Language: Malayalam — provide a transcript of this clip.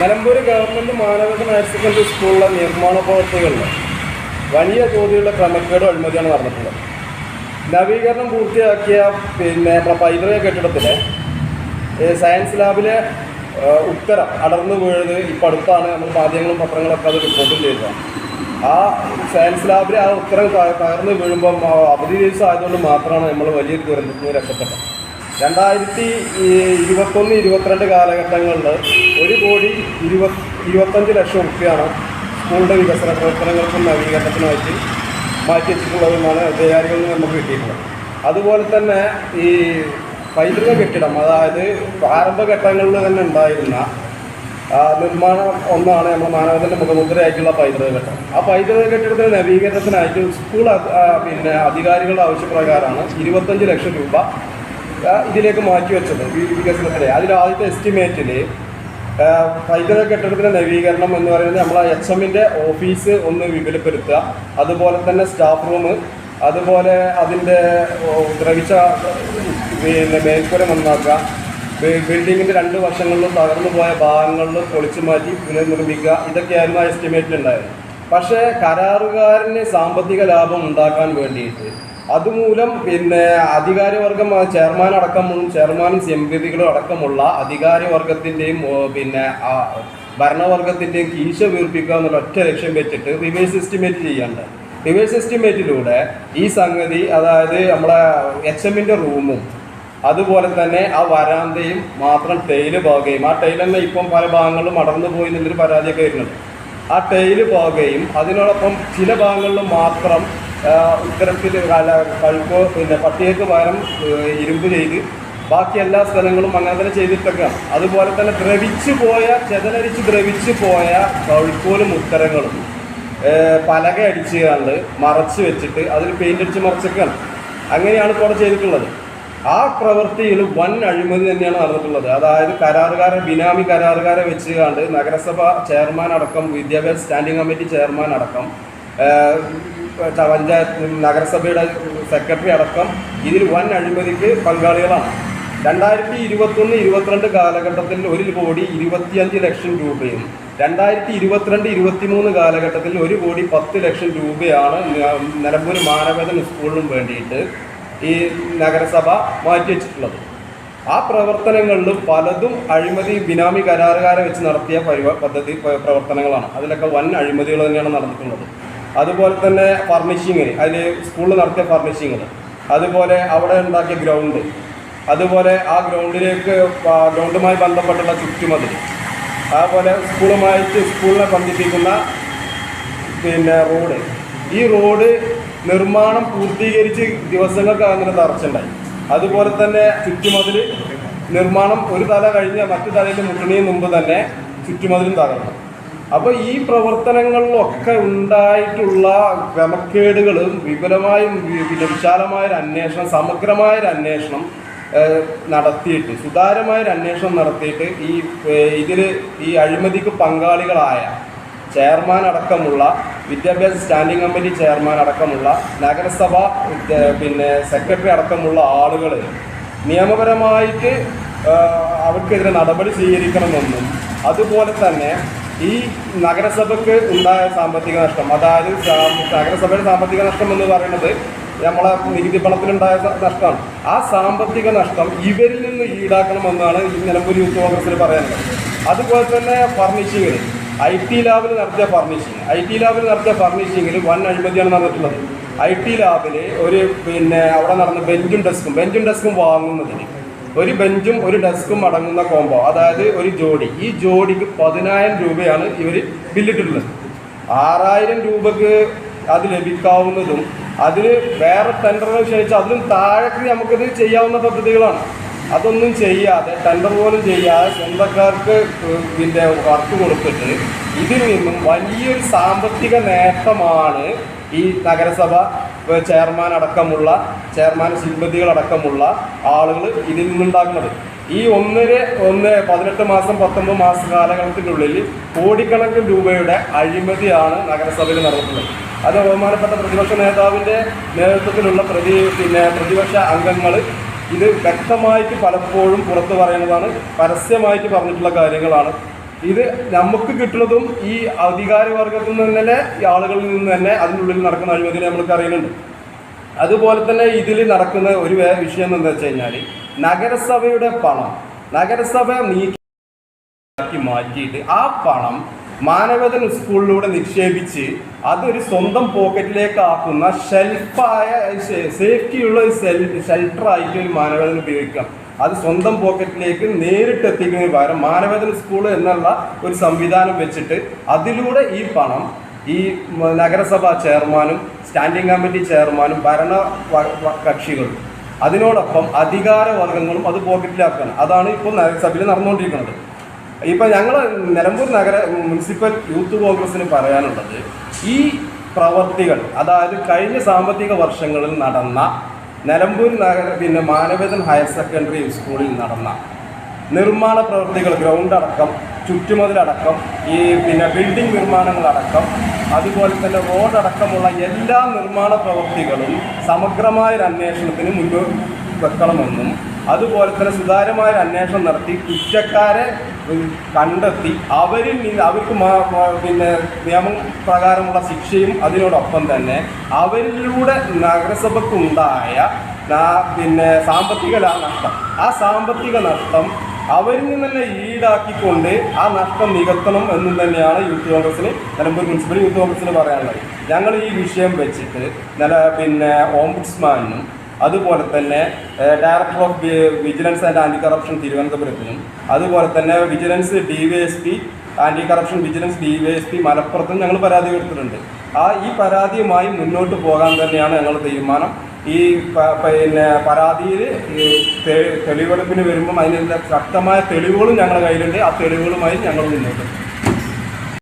നിലമ്പൂർ ഗവൺമെൻറ് മാനവിക ഹയർ സെക്കൻഡറി സ്കൂളിലെ നിർമ്മാണ പ്രവർത്തികളിൽ വലിയ തോതിലുള്ള ക്രമക്കേടും അഴിമതിയാണ് നടന്നിട്ടുള്ളത്. നവീകരണം പൂർത്തിയാക്കിയ പൈതൃക കെട്ടിടത്തിലെ സയൻസ് ലാബിലെ ഉത്തരം അടർന്നു വീഴുന്നത് ഇപ്പോൾ അടുത്താണ് നമ്മൾ മാധ്യമങ്ങളും പത്രങ്ങളൊക്കെ അത് റിപ്പോർട്ടും ചെയ്തതാണ്. ആ സയൻസ് ലാബിലെ ആ ഉത്തരം തകർന്നു വീഴുമ്പം അവധി ദിവസം ആയതുകൊണ്ട് മാത്രമാണ് നമ്മൾ വലിയൊരു ദുരന്തത്തിൽ നിന്ന് രക്ഷപ്പെട്ടത്. 2021-22 കാലഘട്ടങ്ങളിൽ 1,25,00,000 രൂപയാണ് സ്കൂളിൻ്റെ വികസന പ്രവർത്തനങ്ങൾക്കും നവീകരണത്തിനുമായിട്ട് മാറ്റി വെച്ചിട്ടുള്ളതെന്നാണ് അധികാരികളിൽ നിന്ന് നമുക്ക് കിട്ടിയിട്ടുള്ളത്. അതുപോലെ തന്നെ ഈ പൈതൃക കെട്ടിടം, അതായത് പ്രാരംഭഘട്ടങ്ങളിൽ തന്നെ ഉണ്ടായിരുന്ന നിർമ്മാണം ഒന്നാണ് നമ്മുടെ മാനവത്തിൻ്റെ മുഖമുദ്രയായിട്ടുള്ള പൈതൃക കെട്ടിടം. ആ പൈതൃക കെട്ടിടത്തിൻ്റെ നവീകരണത്തിനായിട്ട് സ്കൂൾ അധികാരികളുടെ ആവശ്യപ്രകാരമാണ് 25,00,000 രൂപ ഇതിലേക്ക് മാറ്റിവെച്ചത് വികസനത്തിന്. അതിൽ ആദ്യത്തെ എസ്റ്റിമേറ്റിൽ പൈതൃക കെട്ടിടത്തിൻ്റെ നവീകരണം എന്ന് പറയുന്നത് നമ്മളെ HMൻ്റെ ഓഫീസ് ഒന്ന് വിപുലപ്പെടുത്തുക, അതുപോലെ തന്നെ സ്റ്റാഫ് റൂം, അതുപോലെ അതിൻ്റെ ദ്രവിച്ച മേൽക്കൂര നന്നാക്കുക, ബിൽഡിങ്ങിൻ്റെ 2 വശങ്ങളിലും തകർന്നു പോയ ഭാഗങ്ങളിൽ പൊളിച്ചു മാറ്റി പുനർനിർമ്മിക്കുക, ഇതൊക്കെയായിരുന്നു ആ എസ്റ്റിമേറ്റിലുണ്ടായത്. പക്ഷേ കരാറുകാരന് സാമ്പത്തിക ലാഭം ഉണ്ടാക്കാൻ വേണ്ടിയിട്ട് അതുമൂലം അധികാരവർഗം ചെയർമാനും എംപികളും അടക്കമുള്ള അധികാരവർഗത്തിൻ്റെയും ഭരണവർഗത്തിൻ്റെയും കീശ വീർപ്പിക്കുക എന്നുള്ള ഒറ്റ ലക്ഷ്യം വെച്ചിട്ട് റിവേഴ്സ് എസ്റ്റിമേറ്റ് ചെയ്യാണ്ട്. റിവേഴ്സ് എസ്റ്റിമേറ്റിലൂടെ ഈ സംഗതി, അതായത് നമ്മളെ HMൻ്റെ റൂമും അതുപോലെ തന്നെ ആ വരാന്തയും മാത്രം ടൈല് പാകുകയും, ആ ടൈൽ തന്നെ ഇപ്പം പല ഭാഗങ്ങളിലും അടർന്നു പോയി എന്നുള്ളൊരു പരാതിയൊക്കെ വരുന്നുണ്ട്. ആ ടൈല് പാകുകയും അതിനോടൊപ്പം ചില ഭാഗങ്ങളിൽ മാത്രം ഇത്തരത്തിൽ കഴുക്കോ പട്ടികയ്ക്ക് പകരം ഇരുമ്പ് ചെയ്ത് ബാക്കി എല്ലാ സ്ഥലങ്ങളും അങ്ങനെ തന്നെ ചെയ്തിട്ടൊക്കെയാണ്. അതുപോലെ തന്നെ ദ്രവിച്ചു പോയ കഴുക്കോലും ഉത്തരങ്ങളും പലക അടിച്ച് കണ്ട് മറച്ച് വെച്ചിട്ട് അതിൽ പെയിൻ്റ് അടിച്ച് മറച്ചൊക്കെയാണ്. അങ്ങനെയാണ് ഇപ്പോൾ ചെയ്തിട്ടുള്ളത്. ആ പ്രവൃത്തിയിൽ വൻ അഴിമതി തന്നെയാണ് നടന്നിട്ടുള്ളത്. അതായത് ബിനാമി കരാറുകാരെ വെച്ച് കണ്ട് നഗരസഭ ചെയർമാൻ അടക്കം, വിദ്യാഭ്യാസ സ്റ്റാൻഡിംഗ് കമ്മിറ്റി ചെയർമാൻ അടക്കം, പഞ്ചായത്ത് നഗരസഭയുടെ സെക്രട്ടറി അടക്കം ഇതിൽ വൻ അഴിമതിക്ക് പങ്കാളികളാണ്. 2021-22 കാലഘട്ടത്തിൽ 1,25,00,000 രൂപയും 2022-23 കാലഘട്ടത്തിൽ 1,10,00,000 രൂപയാണ് നിലമ്പൂർ മാനവേദൻ സ്കൂളിനും വേണ്ടിയിട്ട് ഈ നഗരസഭ മാറ്റിവെച്ചിട്ടുള്ളത്. ആ പ്രവർത്തനങ്ങളിലും പലതും അഴിമതി ബിനാമി കരാറുകാരെ വെച്ച് നടത്തിയ പ്രവർത്തനങ്ങളാണ്. അതിലൊക്കെ വൻ അഴിമതികൾ തന്നെയാണ് നടന്നിട്ടുള്ളത്. അതുപോലെ തന്നെ ഫർണിഷിങ്ങിന്, അതിൽ സ്കൂളിൽ നടത്തിയ ഫർണിഷിങ്ങൾ, അതുപോലെ അവിടെ ഉണ്ടാക്കിയ ഗ്രൗണ്ട്, അതുപോലെ ആ ഗ്രൗണ്ടുമായി ബന്ധപ്പെട്ടുള്ള ചുറ്റുമതിൽ, അതുപോലെ സ്കൂളിനെ ബന്ധിപ്പിക്കുന്ന റോഡ്, ഈ റോഡ് നിർമ്മാണം പൂർത്തീകരിച്ച് ദിവസങ്ങൾക്ക് അങ്ങനെ തറച്ചുണ്ടായി. അതുപോലെ തന്നെ ചുറ്റുമതിൽ നിർമ്മാണം ഒരു തല കഴിഞ്ഞ മറ്റു തലയിൽ മുട്ടണിയും മുമ്പ് തന്നെ ചുറ്റുമതിലും തകർന്നു. അപ്പോൾ ഈ പ്രവർത്തനങ്ങളിലൊക്കെ ഉണ്ടായിട്ടുള്ള ക്രമക്കേടുകളും വിശാലമായൊരു അന്വേഷണം, സമഗ്രമായൊരു അന്വേഷണം നടത്തിയിട്ട്, സുതാര്യമായൊരു അന്വേഷണം നടത്തിയിട്ട് ഈ അഴിമതിക്ക് പങ്കാളികളായ ചെയർമാൻ അടക്കമുള്ള, വിദ്യാഭ്യാസ സ്റ്റാൻഡിംഗ് കമ്മിറ്റി ചെയർമാൻ അടക്കമുള്ള, നഗരസഭ സെക്രട്ടറി അടക്കമുള്ള ആളുകൾ നിയമപരമായിട്ട് അവർക്കെതിരെ നടപടി സ്വീകരിക്കണമെന്നും, അതുപോലെ തന്നെ ഈ നഗരസഭയ്ക്ക് ഉണ്ടായ സാമ്പത്തിക നഷ്ടം, അതായത് നഗരസഭയുടെ സാമ്പത്തിക നഷ്ടം എന്ന് പറയുന്നത് നമ്മളെ നികുതി പണത്തിലുണ്ടായ നഷ്ടമാണ്. ആ സാമ്പത്തിക നഷ്ടം ഇവരിൽ നിന്ന് ഈടാക്കണമെന്നാണ് ഈ നിലമ്പൂർ യൂത്ത് കോൺഗ്രസിൽ പറയാനുള്ളത്. അതുപോലെ തന്നെ ഫർണിഷിങ്ങിൽ IT ലാബിൽ നടത്തിയ ഫർണിഷിങ്ങിൽ വൻ അഴിമതിയാണ് നടന്നിട്ടുള്ളത്. IT ലാബിൽ അവിടെ നടന്ന ബെഞ്ചും ഡെസ്കും വാങ്ങുന്നതിന്, ഒരു ബെഞ്ചും ഒരു ഡെസ്കും അടങ്ങുന്ന കോംബോ, അതായത് ഒരു ജോഡി, ഈ ജോഡിക്ക് 10,000 രൂപയാണ് ഇവർ ബില്ലിട്ടിട്ടുള്ളത്. 6,000 രൂപക്ക് അത് ലഭിക്കാവുന്നതും അതിന് വേറെ ടെൻഡറുകൾ ക്ഷണിച്ച് അതിലും താഴേക്ക് നമുക്കിത് ചെയ്യാവുന്ന പദ്ധതികളാണ്. അതൊന്നും ചെയ്യാതെ, ടെൻഡർ പോലും ചെയ്യാതെ സ്വന്തക്കാർക്ക് വർക്ക് കൊടുത്തിട്ട് ഇതിൽ നിന്നും വലിയൊരു സാമ്പത്തിക നേട്ടമാണ് ഈ നഗരസഭ ചെയർമാൻ സിമ്പതികളടക്കമുള്ള ആളുകൾ ഇതിൽ നിന്നുണ്ടാക്കുന്നത്. ഈ 18 മാസം 19 മാസ കാലഘട്ടത്തിനുള്ളിൽ കോടിക്കണക്കിന് രൂപയുടെ അഴിമതിയാണ് നഗരസഭയിൽ നടന്നിട്ടുള്ളത്. അത് ബഹുമാനപ്പെട്ട പ്രതിപക്ഷ നേതാവിൻ്റെ നേതൃത്വത്തിലുള്ള പ്രതിപക്ഷ അംഗങ്ങൾ ഇത് വ്യക്തമായിട്ട് പലപ്പോഴും പുറത്തു പറയുന്നതാണ്, പരസ്യമായിട്ട് പറഞ്ഞിട്ടുള്ള കാര്യങ്ങളാണ്. ഇത് നമുക്ക് കിട്ടുന്നതും ഈ അധികാരവർഗത്തിൽ നിന്ന് തന്നെ ഈ ആളുകളിൽ നിന്ന് തന്നെ അതിനുള്ളിൽ നടക്കുന്ന അഴിമതിനെ നമ്മൾക്ക് അറിയുന്നുണ്ട്. അതുപോലെ തന്നെ ഇതിൽ നടക്കുന്ന ഒരു വിഷയം എന്താ വെച്ച് കഴിഞ്ഞാൽ നഗരസഭയുടെ പണം നഗരസഭ നീക്കി മാറ്റിയിട്ട് ആ പണം മാനവേദൻ സ്കൂളിലൂടെ നിക്ഷേപിച്ച് അതൊരു സ്വന്തം പോക്കറ്റിലേക്ക് ആക്കുന്ന ഷെൽഫായ സേഫ്റ്റിയുള്ള ഒരു ഷെൽട്ടറായിട്ട് ഒരു മാനവേദൻ ഉപയോഗിക്കാം. അത് സ്വന്തം പോക്കറ്റിലേക്ക് നേരിട്ട് എത്തിക്കുന്നതിന് പകരം മാനവേദൻ സ്കൂൾ എന്നുള്ള ഒരു സംവിധാനം വെച്ചിട്ട് അതിലൂടെ ഈ പണം ഈ നഗരസഭാ ചെയർമാനും സ്റ്റാൻഡിംഗ് കമ്മിറ്റി ചെയർമാനും ഭരണ കക്ഷികളും അതിനോടൊപ്പം അധികാരവർഗങ്ങളും അത് പോക്കറ്റിലാക്കുകയാണ്. അതാണ് ഇപ്പോൾ നഗരസഭയിൽ നടന്നുകൊണ്ടിരിക്കുന്നത്. ഇപ്പം ഞങ്ങൾ നിലമ്പൂർ നഗര മുനിസിപ്പൽ യൂത്ത് കോൺഗ്രസ്സിന് പറയാനുള്ളത് ഈ പ്രവർത്തികൾ, അതായത് കഴിഞ്ഞ സാമ്പത്തിക വർഷങ്ങളിൽ നടന്ന നിലമ്പൂർ മാനവേദൻ ഹയർ സെക്കൻഡറി സ്കൂളിൽ നടന്ന നിർമ്മാണ പ്രവൃത്തികൾ, ഗ്രൗണ്ട് അടക്കം, ചുറ്റുമതിലടക്കം, ഈ ബിൽഡിംഗ് നിർമ്മാണങ്ങളടക്കം, അതുപോലെ തന്നെ റോഡടക്കമുള്ള എല്ലാ നിർമ്മാണ പ്രവൃത്തികളും സമഗ്രമായൊരു അന്വേഷണത്തിന് മുന്നോട്ട് വെക്കണമെന്നും അതുപോലെ തന്നെ സുതാര്യമായ അന്വേഷണം നടത്തി കുറ്റക്കാരെ കണ്ടെത്തി അവർക്ക് നിയമപ്രകാരമുള്ള ശിക്ഷയും അതിനോടൊപ്പം തന്നെ അവരിലൂടെ നഗരസഭയ്ക്കുണ്ടായ സാമ്പത്തിക നഷ്ടം, ആ സാമ്പത്തിക നഷ്ടം അവരിൽ നിന്ന് തന്നെ ഈടാക്കിക്കൊണ്ട് ആ നഷ്ടം നികത്തണം എന്നും തന്നെയാണ് യൂത്ത് കോൺഗ്രസ്സിന്, നിലമ്പൂർ മുനിസിപ്പൽ യൂത്ത് കോൺഗ്രസ്സിന് പറയാനുള്ളത്. ഞങ്ങൾ ഈ വിഷയം വെച്ചിട്ട് ഓംബുഡ്സ്മാനും അതുപോലെ തന്നെ director of vigilance and anti corruption തിരുവനന്തപുരത്തിനും അതുപോലെ തന്നെ vigilance DYSP anti corruption vigilance DYSP മലപ്പുറത്തും ഞങ്ങൾ പരാതി കൊടുത്തിട്ടുണ്ട്. ഈ പരാതിയുമായി മുന്നോട്ട് പോകാൻ തന്നെയാണ് ഞങ്ങളുടെ തീരുമാനം. ഈ പരാതിയിൽ തെളിവെടുപ്പിന് വരുമ്പം അതിനുള്ള ശക്തമായ തെളിവുകളും ഞങ്ങളുടെ കയ്യിലുണ്ട്. ആ തെളിവുകളുമായി ഞങ്ങൾ മുന്നോട്ട്